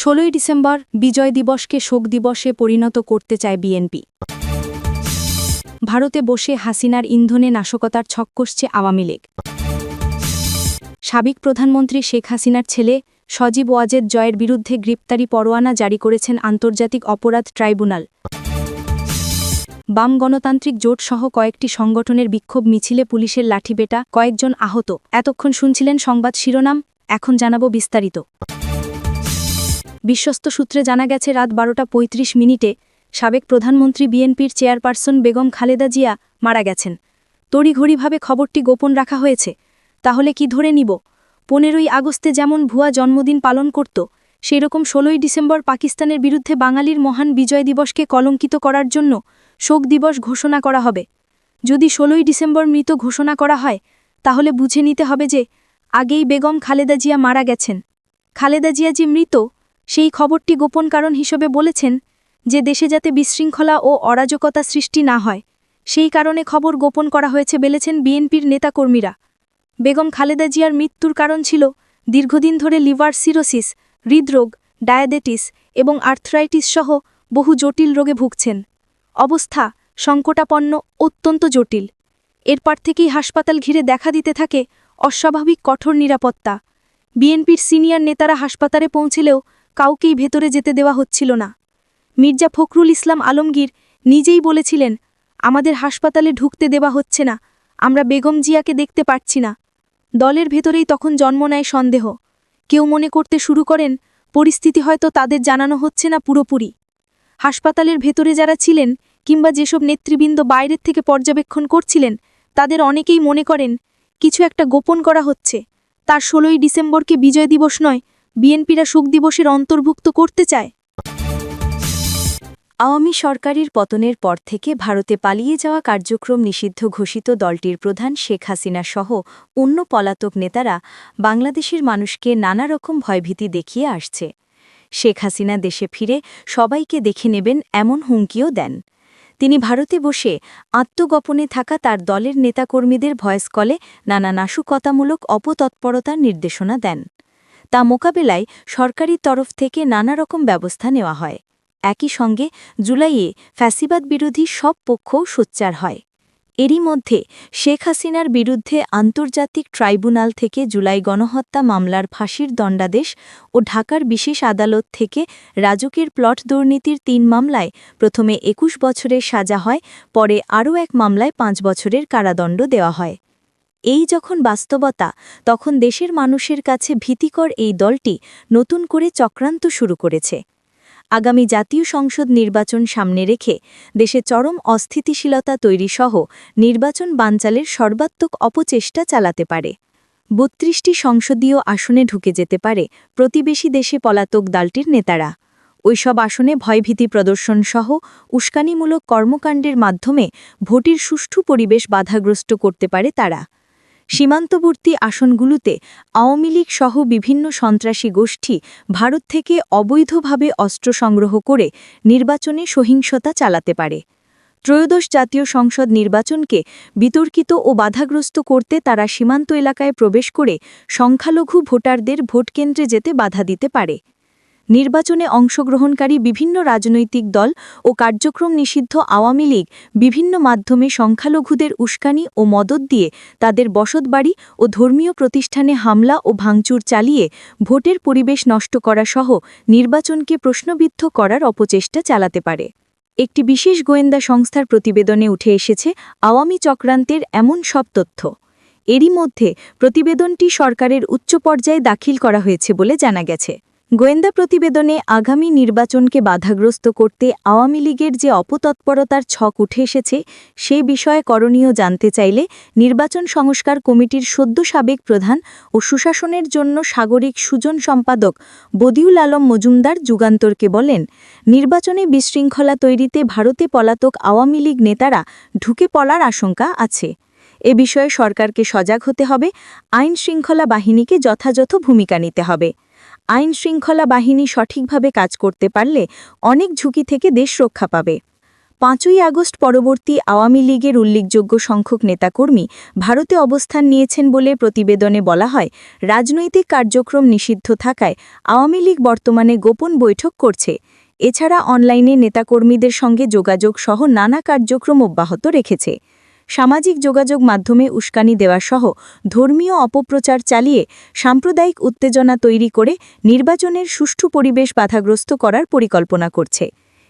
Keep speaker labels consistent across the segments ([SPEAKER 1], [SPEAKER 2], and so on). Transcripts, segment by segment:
[SPEAKER 1] 16ই December বিজয় দিবসকে শোক দিবসে পরিণত করতে চায় বিএনপি। ভারতে বসে হাসিনার ইন্ধনে নাশকতার ছক কষছে আওয়ামী লীগ। সাবেক প্রধানমন্ত্রী শেখ হাসিনার ছেলে সজীব ওয়াজেদ জয়ের বিরুদ্ধে গ্রেপ্তারি পরোয়ানা জারি করেছেন আন্তর্জাতিক অপরাধ ট্রাইব্যুনাল। বাম গণতান্ত্রিক জোট সহ কয়েকটি সংগঠনের বিক্ষোভ মিছিলে পুলিশের লাঠিপেটা, কয়েকজন আহত। এতক্ষণ শুনছিলেন সংবাদ শিরোনাম, এখন জানাবো বিস্তারিত। বিশ্বস্ত সূত্রে জানা গেছে রাত 12:35 সাবেক প্রধানমন্ত্রী বিএনপির চেয়ারপারসন বেগম খালেদা জিয়া মারা গেছেন। তড়িঘড়িভাবে খবরটি গোপন রাখা হয়েছে। তাহলে কি ধরে নিব? 15ই আগস্টে যেমন ভুয়া জন্মদিন পালন করত, সেরকম 16ই ডিসেম্বর পাকিস্তানের বিরুদ্ধে বাঙালির মহান বিজয় দিবসকে কলঙ্কিত করার জন্য শোক দিবস ঘোষণা করা হবে। যদি 16ই ডিসেম্বর মৃত ঘোষণা করা হয়, তাহলে বুঝে নিতে হবে যে আগেই বেগম খালেদা জিয়া মারা গেছেন। খালেদা জিয়া যে মৃত, সেই খবরটি গোপন কারণ হিসেবে বলেছেন যে দেশে যাতে বিশৃঙ্খলা ও অরাজকতা সৃষ্টি না হয়, সেই কারণে খবর গোপন করা হয়েছে বলেছেন বিএনপির নেতাকর্মীরা। বেগম খালেদা জিয়ার মৃত্যুর কারণ ছিল দীর্ঘদিন ধরে লিভার সিরোসিস, হৃদরোগ, ডায়াবেটিস এবং আর্থ্রাইটিস সহ বহু জটিল রোগে ভুগছেন। অবস্থা সংকটাপন্ন, অত্যন্ত জটিল। এরপর থেকেই হাসপাতাল ঘিরে দেখা দিতে থাকে অস্বাভাবিক কঠোর নিরাপত্তা। বিএনপির সিনিয়র নেতারা হাসপাতালে পৌঁছলেও কাউকেই ভেতরে যেতে দেওয়া হচ্ছিল না। মির্জা ফখরুল ইসলাম আলমগীর নিজেই বলেছিলেন, আমাদের হাসপাতালে ঢুকতে দেওয়া হচ্ছে না, আমরা বেগম জিয়াকে দেখতে পাচ্ছি না। দলের ভেতরেই তখন জন্ম নেয় সন্দেহ। কেউ মনে করতে শুরু করেন পরিস্থিতি হয়তো তাদের জানানো হচ্ছে না পুরোপুরি। হাসপাতালের ভেতরে যারা ছিলেন কিংবা যেসব নেতৃবৃন্দ বাইরের থেকে পর্যবেক্ষণ করছিলেন, তাদের অনেকেই মনে করেন কিছু একটা গোপন করা হচ্ছে। তার 16ই ডিসেম্বরকে বিজয় দিবস নয়, বিএনপিরা শোক দিবসের অন্তর্ভুক্ত করতে চায়। আওয়ামী সরকারের পতনের পর থেকে ভারতে পালিয়ে যাওয়া কার্যক্রম নিষিদ্ধ ঘোষিত দলটির প্রধান শেখ হাসিনা সহ অন্য পলাতক নেতারা বাংলাদেশের মানুষকে নানা রকম ভয়ভীতি দেখিয়ে আসছে। শেখ হাসিনা দেশে ফিরে সবাইকে দেখে নেবেন এমন হুমকিও দেন। তিনি ভারতে বসে আত্মগোপনে থাকা তার দলের নেতাকর্মীদের ভয়েস কলে নানা নাশকতামূলক অপতৎপরতার নির্দেশনা দেন। তা মোকাবেলায় সরকারি তরফ থেকে নানা রকম ব্যবস্থা নেওয়া হয়। একই সঙ্গে জুলাইয়ে ফ্যাসিবাদ বিরোধী সব পক্ষও সোচ্চার হয়। এরই মধ্যে শেখ হাসিনার বিরুদ্ধে আন্তর্জাতিক ট্রাইব্যুনাল থেকে জুলাই গণহত্যা মামলার ফাঁসির দণ্ডাদেশ ও ঢাকার বিশেষ আদালত থেকে রাজুকের প্লট দুর্নীতির 3 মামলায় প্রথমে 21 বছরের সাজা হয়, পরে আরও এক মামলায় 5 বছরের কারাদণ্ড দেওয়া হয়। এই যখন বাস্তবতা, তখন দেশের মানুষের কাছে ভীতিকর এই দলটি নতুন করে চক্রান্ত শুরু করেছে। আগামী জাতীয় সংসদ নির্বাচন সামনে রেখে দেশে চরম অস্থিতিশীলতা তৈরিসহ নির্বাচন বানচালের সর্বাত্মক অপচেষ্টা চালাতে পারে। 32টি সংসদীয় আসনে ঢুকে যেতে পারে প্রতিবেশী দেশে পলাতক দলটির নেতারা। ওইসব আসনে ভয়ভীতি প্রদর্শন সহ উস্কানিমূলক কর্মকাণ্ডের মাধ্যমে ভোটের সুষ্ঠু পরিবেশ বাধাগ্রস্ত করতে পারে তারা। সীমান্তবর্তী আসনগুলোতে আওয়ামী লীগ সহ বিভিন্ন সন্ত্রাসী গোষ্ঠী ভারত থেকে অবৈধভাবে অস্ত্র সংগ্রহ করে নির্বাচনে সহিংসতা চালাতে পারে। ত্রয়োদশ জাতীয় সংসদ নির্বাচনকে বিতর্কিত ও বাধাগ্রস্ত করতে তারা সীমান্ত এলাকায় প্রবেশ করে সংখ্যালঘু ভোটারদের ভোটকেন্দ্রে যেতে বাধা দিতে পারে। নির্বাচনে অংশগ্রহণকারী বিভিন্ন রাজনৈতিক দল ও কার্যক্রম নিষিদ্ধ আওয়ামী লীগ বিভিন্ন মাধ্যমে সংখ্যালঘুদের উস্কানি ও মদত দিয়ে তাদের বসতবাড়ি ও ধর্মীয় প্রতিষ্ঠানে হামলা ও ভাঙচুর চালিয়ে ভোটের পরিবেশ নষ্ট করা সহ নির্বাচনকে প্রশ্নবিদ্ধ করার অপচেষ্টা চালাতে পারে। একটি বিশেষ গোয়েন্দা সংস্থার প্রতিবেদনে উঠে এসেছে আওয়ামী চক্রান্তের এমন সব তথ্য। এরই মধ্যে প্রতিবেদনটি সরকারের উচ্চ পর্যায়ে দাখিল করা হয়েছে বলে জানা গেছে। গোয়েন্দা প্রতিবেদনে আগামী নির্বাচনকে বাধাগ্রস্ত করতে আওয়ামী লীগের যে অপতৎপরতার ছক উঠে এসেছে, সে বিষয়ে করণীয় জানতে চাইলে নির্বাচন সংস্কার কমিটির সদ্য সাবেক প্রধান ও সুশাসনের জন্য সাগরিক সুজন সম্পাদক বদিউল আলম মজুমদার যুগান্তরকে বলেন, নির্বাচনে বিশৃঙ্খলা তৈরিতে ভারতে পলাতক আওয়ামী লীগ নেতারা ঢুকে পড়ার আশঙ্কা আছে। এ বিষয়ে সরকারকে সজাগ হতে হবে, আইন শৃঙ্খলা বাহিনীকে যথাযথ ভূমিকা নিতে হবে। আইন শৃঙ্খলা বাহিনী সঠিকভাবে কাজ করতে পারলে অনেক ঝুঁকি থেকে দেশ রক্ষা পাবে। 5ই আগস্ট পরবর্তী আওয়ামী লীগের উল্লেখযোগ্য সংখ্যক নেতাকর্মী ভারতে অবস্থান নিয়েছেন বলে প্রতিবেদনে বলা হয়, রাজনৈতিক কার্যক্রম নিষিদ্ধ থাকায় আওয়ামী লীগ বর্তমানে গোপন বৈঠক করছে। এছাড়া অনলাইনে নেতাকর্মীদের সঙ্গে যোগাযোগ সহ নানা কার্যক্রম অব্যাহত রেখেছে। সামাজিক যোগাযোগ মাধ্যমে উস্কানি দেওয়া সহ ধর্মীয় অপপ্রচার চালিয়ে সাম্প্রদায়িক উত্তেজনা তৈরি করে নির্বাচনের সুষ্ঠু পরিবেশ বাধাগ্রস্ত করার পরিকল্পনা করছে।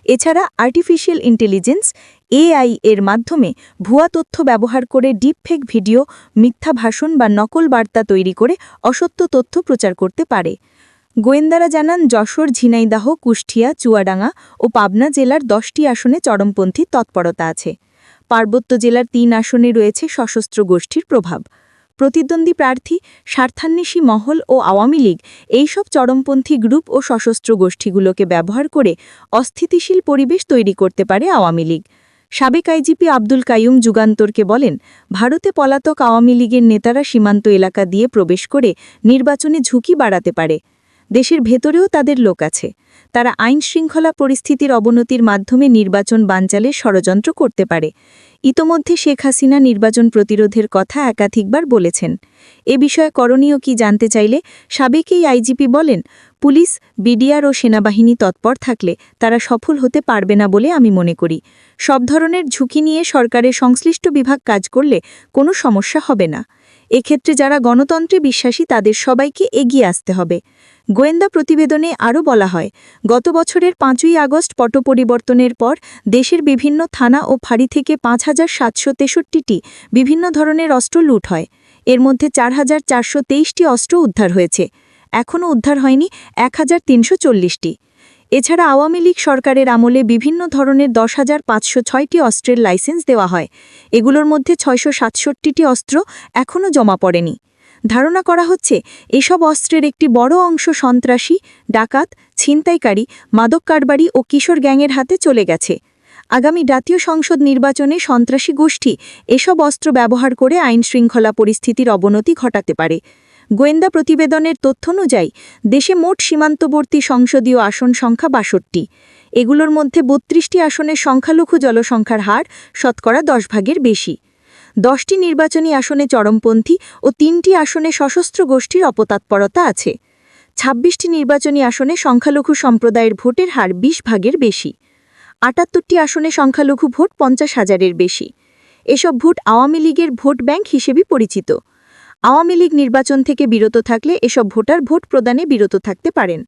[SPEAKER 1] এছাড়া আর্টিফিশিয়াল ইন্টেলিজেন্স এআই এর মাধ্যমে ভুয়া তথ্য ব্যবহার করে ডিপফেক ভিডিও, মিথ্যা ভাষণ বা নকল বার্তা তৈরি করে অসত্য তথ্য প্রচার করতে পারে। গোয়েন্দারা জানান, যশোর, ঝিনাইদহ, কুষ্টিয়া, চুয়াডাঙ্গা ও পাবনা জেলার 10টি আসনে চরমপন্থী তৎপরতা আছে। পার্বত্য জেলার 3 আসনে রয়েছে সশস্ত্র গোষ্ঠীর প্রভাব। প্রতিদ্বন্দ্বী প্রার্থী, স্বার্থান্বেষী মহল ও আওয়ামী লীগ এইসব চরমপন্থী গ্রুপ ও সশস্ত্র গোষ্ঠীগুলোকে ব্যবহার করে অস্থিতিশীল পরিবেশ তৈরি করতে পারে আওয়ামী লীগ। সাবেক আইজিপি আব্দুল কাইয়ুম যুগান্তরকে বলেন, ভারতে পলাতক আওয়ামী লীগের নেতারা সীমান্ত এলাকা দিয়ে প্রবেশ করে নির্বাচনে ঝুঁকি বাড়াতে পারে। দেশের ভেতরেও তাদের লোক আছে। তারা আইনশৃঙ্খলা পরিস্থিতির অবনতির মাধ্যমে নির্বাচন বানচালের ষড়যন্ত্র করতে পারে। ইতোমধ্যে শেখ হাসিনা নির্বাচন প্রতিরোধের কথা একাধিকবার বলেছেন। এ বিষয়ে করণীয় কি জানতে চাইলে সাবেক এই আইজিপি বলেন, পুলিশ, বিডিআর ও সেনাবাহিনী তৎপর থাকলে তারা সফল হতে পারবে না বলে আমি মনে করি। সব ধরনের ঝুঁকি নিয়ে সরকারের সংশ্লিষ্ট বিভাগ কাজ করলে কোনো সমস্যা হবে না। এক্ষেত্রে যারা গণতন্ত্রে বিশ্বাসী তাদের সবাইকে এগিয়ে আসতে হবে। গোয়েন্দা প্রতিবেদনে আরও বলা হয়, গত বছরের 5ই আগস্ট পট পরিবর্তনের পর দেশের বিভিন্ন থানা ও ফাঁড়ি থেকে 5,763টি বিভিন্ন ধরনের অস্ত্র লুট হয়। এর মধ্যে 4,423টি অস্ত্র উদ্ধার হয়েছে। এখনও উদ্ধার হয়নি 1,340টি। এছাড়া আওয়ামী লীগ সরকারের আমলে বিভিন্ন ধরনের 10,506টি অস্ত্রের লাইসেন্স দেওয়া হয়। এগুলোর মধ্যে 667টি অস্ত্র এখনও জমা পড়েনি। ধারণা করা হচ্ছে, এসব অস্ত্রের একটি বড় অংশ সন্ত্রাসী, ডাকাত, ছিনতাইকারী, মাদক কারবারি ও কিশোর গ্যাংয়ের হাতে চলে গেছে। আগামী জাতীয় সংসদ নির্বাচনে সন্ত্রাসী গোষ্ঠী এসব অস্ত্র ব্যবহার করে আইনশৃঙ্খলা পরিস্থিতির অবনতি ঘটাতে পারে। গোয়েন্দা প্রতিবেদনের তথ্য অনুযায়ী দেশে মোট সীমান্তবর্তী সংসদীয় আসন সংখ্যা 62। এগুলোর মধ্যে 32টি আসনের সংখ্যালঘু জনসংখ্যার হার শতকরা 10 ভাগের বেশি। 10টি নির্বাচনী আসনে চরমপন্থী ও 3টি আসনে সশস্ত্র গোষ্ঠীর অপতৎপরতা আছে। 26টি নির্বাচনী আসনে সংখ্যালঘু সম্প্রদায়ের ভোটের হার 20 ভাগের বেশি। 78টি আসনে সংখ্যালঘু ভোট 50,000-এর বেশি। এসব ভোট আওয়ামী লীগের ভোট ব্যাংক হিসেবে পরিচিত। আওয়ামী লীগ নির্বাচন থেকে বিরত থাকলে এসব ভোটার ভোট প্রদানে বিরত থাকতে পারেন।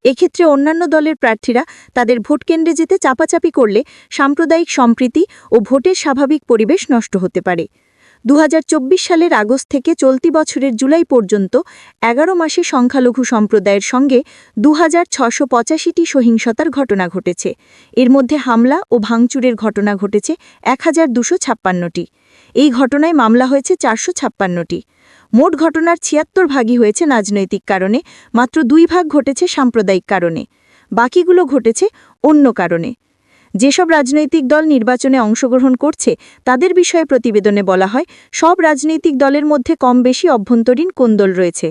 [SPEAKER 1] এক্ষেত্রে অন্যান্য দলের প্রার্থীরা তাদের ভোট কেন্দ্রে যেতে চাপাচাপি করলে সাম্প্রদায়িক সম্প্রীতি ও ভোটের স্বাভাবিক পরিবেশ নষ্ট হতে পারে। 2024 সালের আগস্ট থেকে চলতি বছরের জুলাই পর্যন্ত 11 মাসে সংখ্যালঘু সম্প্রদায়ের সঙ্গে 2,685টি সহিংসতার ঘটনা ঘটেছে। এর মধ্যে হামলা ও ভাঙচুরের ঘটনা ঘটেছে 1,256টি। এই ঘটনায় মামলা হয়েছে 456টি। মোট ঘটনার 76 ভাগই হয়েছে রাজনৈতিক কারণে, মাত্র 2 ভাগ ঘটেছে সাম্প্রদায়িক কারণে। বাকিগুলো ঘটেছে অন্য কারণে। যেসব রাজনৈতিক দল নির্বাচনে অংশগ্রহণ করছে তাদের বিষয়ে প্রতিবেদনে বলা হয়, সব রাজনৈতিক দলের মধ্যে কম বেশি অভ্যন্তরীণ কোন্দল রয়েছে।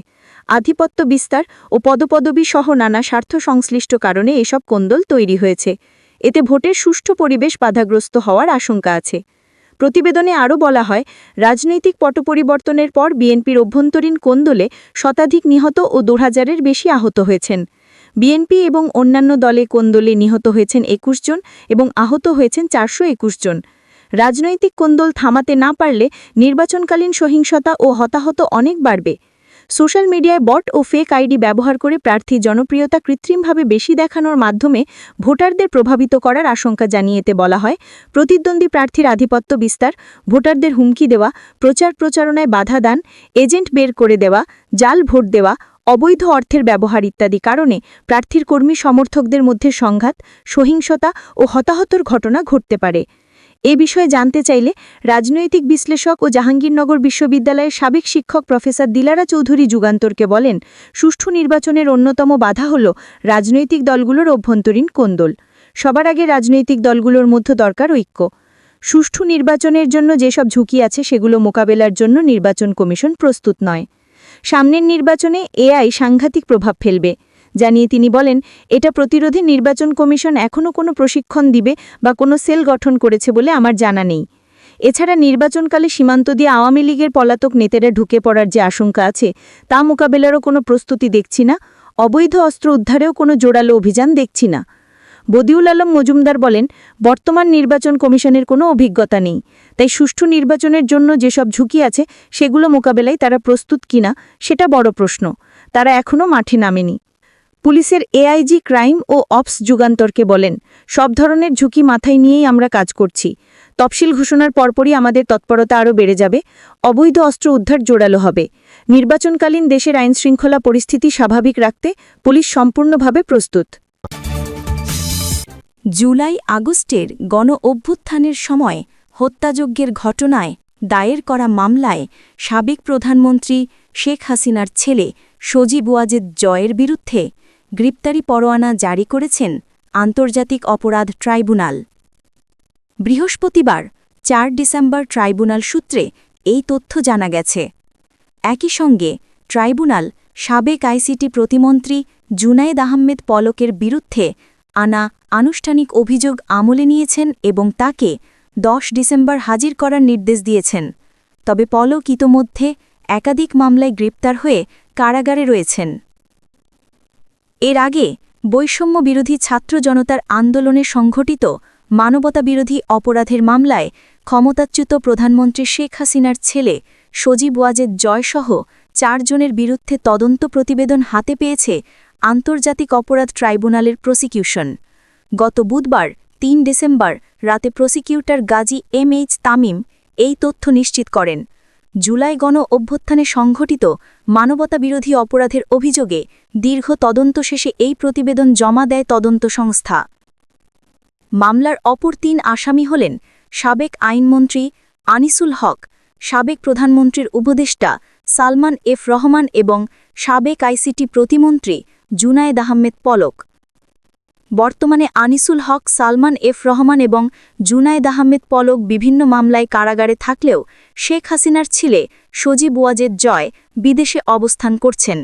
[SPEAKER 1] আধিপত্য বিস্তার ও পদপদবী সহ নানা স্বার্থ সংশ্লিষ্ট কারণে এসব কোন্দল তৈরি হয়েছে। এতে ভোটের সুষ্ঠু পরিবেশ বাধাগ্রস্ত হওয়ার আশঙ্কা আছে। প্রতিবেদনে আরও বলা হয়, রাজনৈতিক পট পরিবর্তনের পর বিএনপির অভ্যন্তরীণ কোন্দলে শতাধিক নিহত ও 2,000-এর বেশি আহত হয়েছেন। বিএনপি এবং অন্যান্য দলে কোন্দলে নিহত হয়েছেন 21 জন এবং আহত হয়েছেন 421 জন। রাজনৈতিক কোন্দল থামাতে না পারলে নির্বাচনকালীন সহিংসতা ও হতাহত অনেক বাড়বে। সোশ্যাল মিডিয়ায় বট ও ফেক আইডি ব্যবহার করে প্রার্থী জনপ্রিয়তা কৃত্রিমভাবে বেশি দেখানোর মাধ্যমে ভোটারদের প্রভাবিত করার আশঙ্কা জানিয়ে এতে বলা হয়, প্রতিদ্বন্দ্বী প্রার্থীর আধিপত্য বিস্তার, ভোটারদের হুমকি দেওয়া, প্রচারণায় বাধা দান, এজেন্ট বের করে দেওয়া, জাল ভোট দেওয়া, অবৈধ অর্থের ব্যবহার ইত্যাদি কারণে প্রার্থীর কর্মী সমর্থকদের মধ্যে সংঘাত, সহিংসতা ও হতাহতর ঘটনা ঘটতে পারে। এ বিষয়ে জানতে চাইলে রাজনৈতিক বিশ্লেষক ও জাহাঙ্গীরনগর বিশ্ববিদ্যালয়ের সাবেক শিক্ষক প্রফেসর দিলারা চৌধুরী যুগান্তরকে বলেন, সুষ্ঠু নির্বাচনের অন্যতম বাধা হল রাজনৈতিক দলগুলোর অভ্যন্তরীণ কোন্দল। সবার আগে রাজনৈতিক দলগুলোর মধ্যে দরকার ঐক্য। সুষ্ঠু নির্বাচনের জন্য যেসব ঝুঁকি আছে সেগুলো মোকাবেলার জন্য নির্বাচন কমিশন প্রস্তুত নয়। সামনের নির্বাচনে এআই সাংঘাতিক প্রভাব ফেলবে। জানিয়ে তিনি বলেন, এটা প্রতিরোধে নির্বাচন কমিশন এখনও কোনো প্রশিক্ষণ দিবে বা কোনো সেল গঠন করেছে বলে আমার জানা নেই। এছাড়া নির্বাচনকালে সীমান্ত দিয়ে আওয়ামী লীগের পলাতক নেতারা ঢুকে পড়ার যে আশঙ্কা আছে তা মোকাবেলারও কোনো প্রস্তুতি দেখছি না, অবৈধ অস্ত্র উদ্ধারেও কোনো জোরালো অভিযান দেখছি না। বদিউল আলম মজুমদার বলেন, বর্তমান নির্বাচন কমিশনের কোনো অভিজ্ঞতা নেই, তাই সুষ্ঠু নির্বাচনের জন্য যেসব ঝুঁকি আছে সেগুলো মোকাবেলায় তারা প্রস্তুত কিনা সেটা বড় প্রশ্ন। তারা এখনও মাঠে নামেনি। পুলিশের এআইজি ক্রাইম ও অপস যুগান্তরকে বলেন, সব ধরনের ঝুঁকি মাথায় নিয়েই আমরা কাজ করছি। তফসিল ঘোষণার পরপরই আমাদের তৎপরতা আরও বেড়ে যাবে, অবৈধ অস্ত্র উদ্ধার জোরালো হবে। নির্বাচনকালীন দেশের আইনশৃঙ্খলা পরিস্থিতি স্বাভাবিক রাখতে পুলিশ সম্পূর্ণভাবে প্রস্তুত। জুলাই আগস্টের গণ অভ্যুত্থানের সময় হত্যাযজ্ঞের ঘটনায় দায়ের করা মামলায় সাবেক প্রধানমন্ত্রী শেখ হাসিনার ছেলে সজীব ওয়াজেদ জয়ের বিরুদ্ধে গ্রেপ্তারি পরোয়ানা জারি করেছেন আন্তর্জাতিক অপরাধ ট্রাইব্যুনাল। বৃহস্পতিবার ৪ ডিসেম্বর ট্রাইব্যুনাল সূত্রে এই তথ্য জানা গেছে। একই সঙ্গে ট্রাইব্যুনাল সাবেক আইসিটি প্রতিমন্ত্রী জুনায়েদ আহমেদ পলকের বিরুদ্ধে আনা আনুষ্ঠানিক অভিযোগ আমলে নিয়েছেন এবং তাকে ১০ ডিসেম্বর হাজির করার নির্দেশ দিয়েছেন। তবে পলক ইতোমধ্যে একাধিক মামলায় গ্রেপ্তার হয়ে কারাগারে রয়েছেন। এর আগে বৈষম্য বিরোধী ছাত্র জনতার আন্দোলনে সংঘটিত মানবতাবিরোধী অপরাধের মামলায় ক্ষমতাচ্যুত প্রধানমন্ত্রী শেখ হাসিনার ছেলে সজীব ওয়াজেদ জয়সহ ৪ জনের বিরুদ্ধে তদন্ত প্রতিবেদন হাতে পেয়েছে আন্তর্জাতিক অপরাধ ট্রাইব্যুনালের প্রসিকিউশন। গত বুধবার ৩ ডিসেম্বর রাতে প্রসিকিউটর গাজী এমএইচ তামিম এই তথ্য নিশ্চিত করেন। জুলাই গণ অভ্যুত্থানে সংঘটিত মানবতাবিরোধী অপরাধের অভিযোগে দীর্ঘ তদন্ত শেষে এই প্রতিবেদন জমা দেয় তদন্ত সংস্থা। মামলার অপর ৩ আসামি হলেন সাবেক আইনমন্ত্রী আনিসুল হক, সাবেক প্রধানমন্ত্রীর উপদেষ্টা সালমান এফ রহমান এবং সাবেক আইসিটি প্রতিমন্ত্রী জুনায়েদ আহমেদ পলক। বর্তমানে আনিসুল হক, সালমান এফ রহমান এবং জুনায়েদ আহমেদ পলক বিভিন্ন মামলায় কারাগারে থাকলেও শেখ হাসিনার ছেলে সজীব ওয়াজেদ জয় বিদেশে অবস্থান করছেন।